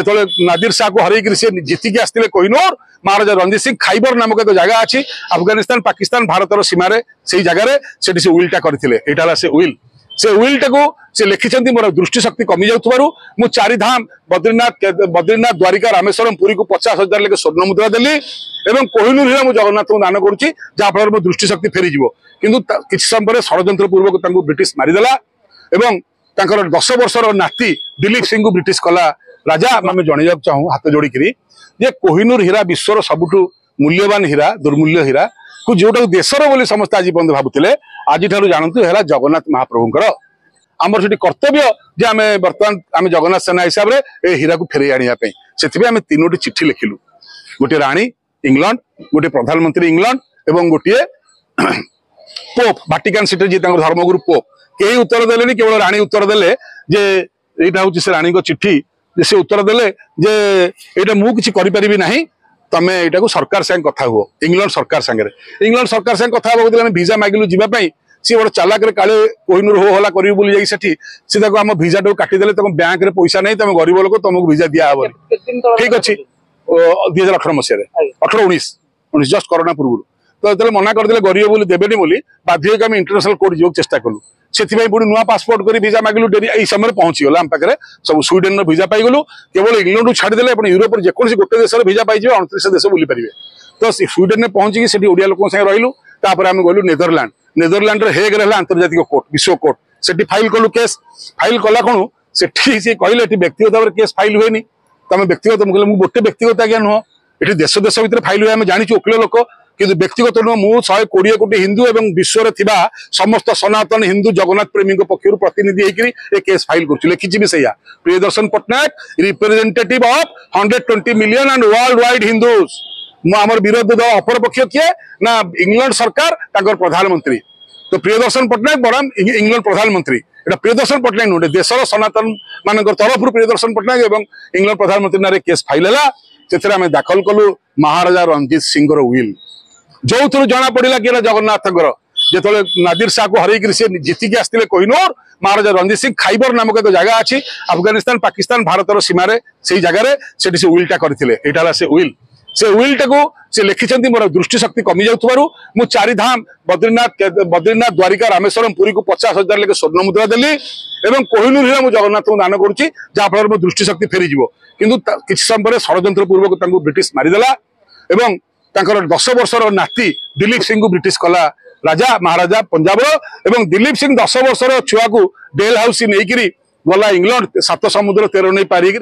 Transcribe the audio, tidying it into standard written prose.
जो नादिर शाह को हरई सी जीतिकी आसते कोहिनूर महाराजा रणजीत सिंह खाइबर नामक एक जगह अच्छी अफगानिस्तान पाकिस्तान भारतर सीमार से जगार से उइलटा करते से उइलटा को से लिखिं मोर दृष्टि शक्ति कमी जाऊँ चारि धाम बद्रीनाथ द्वारिका रामेश्वरम पुरी को 50,000 लेके स्वर्ण मुद्रा देली एवं कोहिनूर हीरा मुझे जगन्नाथ को दान करुच्ची जहाँफल मो दृष्टि शक्ति फेरीज किंतु किसी समय षड्यंत्र पूर्वक ब्रिटिश मारिदेला एवं 10 वर्षर नाती दिलीप सिंह को ब्रिटिश कला राजा आम जन चाहूँ हाथ जोड़िकी जे कोहिनूर हीरा विश्वर सबुठु मूल्यवान हीरा दुर्मूल्य हीरा को जोटा देशर बोली समस्त आज पर्यटन भावुले आज जानतु है जगन्नाथ महाप्रभुंर आमर से कर्तव्य जे आम बर्तमान आम जगन्नाथ सेना हिसाब से हीरा को फेरे आने से आम 3टी चिठी लिखिलु गोटे राणी इंग्लैंड गोटे प्रधानमंत्री इंग्लैंड एवं गोटे पोप वाटिकान सिटी जी धर्मगुरु पोप कई उत्तर देले केवल राणी उत्तर देले जे एटा हूँ से राणी को चिट्ठी से उत्तर देले जे एटा मु किछि करि परिबि नाही तमे एटा को सरकार संग कथा हुओ इंग्लैंड सरकार संगे इंग्लैंड सरकार संग कथा होबो वीजा मागिलु जीवा पई सी बड़ चालाक रे काले कोहिनूर हो होला करियो बोली जाई सेठी से ताको हम वीजा डो काटी देले तम बैंक रे पैसा नहीं तमे गरीब लोक तुमको वीजा दिया हबो ठीक अछि 2018 मसिया रे 18-19 जस्ट कोरोना पूर्व तो जब मना करदे गरीब बोली देबेनी बोली बाध्य होकर इंटरनेशनल कोर्ट जो चेष्टा कलु से पुणी नुआ पासपोर्ट कर वीजा मागिलु डेरी यही समय पहुंचीगला आम पाखे सब स्वीडेन वीजा पाइगलु केवल इंग्लैंड छाड़देले यूरोप जेकोसी गोटे देश वीजा पाई 29 देश बुली पारे तो स्वीडेन में पहुंची से ओडिया लोक रही आम गलु नेदरलैंड हेग रहा अंतर्जातिक कोर्ट विश्व कोर्ट से फाइल कलु केस फाइल कला कौन से कहले व्यक्तिगत भाव केस फाइल हुए तुम व्यक्तिगत मुझे गोटे व्यक्तिगत आज्ञा नुह ये देश देश भितर फाइल हुए आम जानी वकिल लोक किंतु व्यक्तिगत नुह मु 120 कोटी हिंदू एवं विश्व थिबा समस्त सनातन हिंदू जगन्नाथ प्रेमी पक्षर प्रतिनिधि होकर केस फाइल कर लिखी भी सैया Priyadarshan Pattnaik representative of 120 million and world wide Hindus आमर विरोध दल अपर पक्ष किए ना इंग्लैंड सरकार तांकर प्रधानमंत्री तो प्रियदर्शन पट्टनायक बराम इंग्लैंड प्रधानमंत्री एटा प्रियदर्शन पट्टनायक नुटे देशर सनातन मान तरफ प्रियदर्शन पट्टनायक एवं इंग्लैंड प्रधानमंत्री नारे केस फाइल है से आम दाखल कलु महाराजा रणजीत सिंह विल जो जना पड़ा कि जगन्नाथ जो नादिर शाह को हरई सी जीतिकी आसते कोहिनूर महाराजा रणजीत सिंह खाइबर नामक एक जगह अच्छी अफगानिस्तान पाकिस्तान भारतर सीमार से जगार से उइलटा करते से उइलटा को से लिखिं मोर दृष्टि शक्ति कमी जाऊँ चारि धाम बद्रीनाथ द्वारिका रामेश्वरम पुरी को 50,000 लेके स्वर्ण मुद्रा देली एवं कोहिनूर हीरा मुझे जगन्नाथ को दान करुच्ची जहाँफल मो दृष्टि शक्ति फेरीज किंतु किसी समय षड्यंत्र पूर्वक ब्रिटिश मारिदेला एवं 10 वर्षर नाती दिलीप सिंह को ब्रिटिश कला राजा महाराजा पंजाब एवं दिलीप सिंह 10 वर्षर छुआ को डेल हाउस नहीं गला इंग्लैंड 7 समुद्र 13 नहीं पारी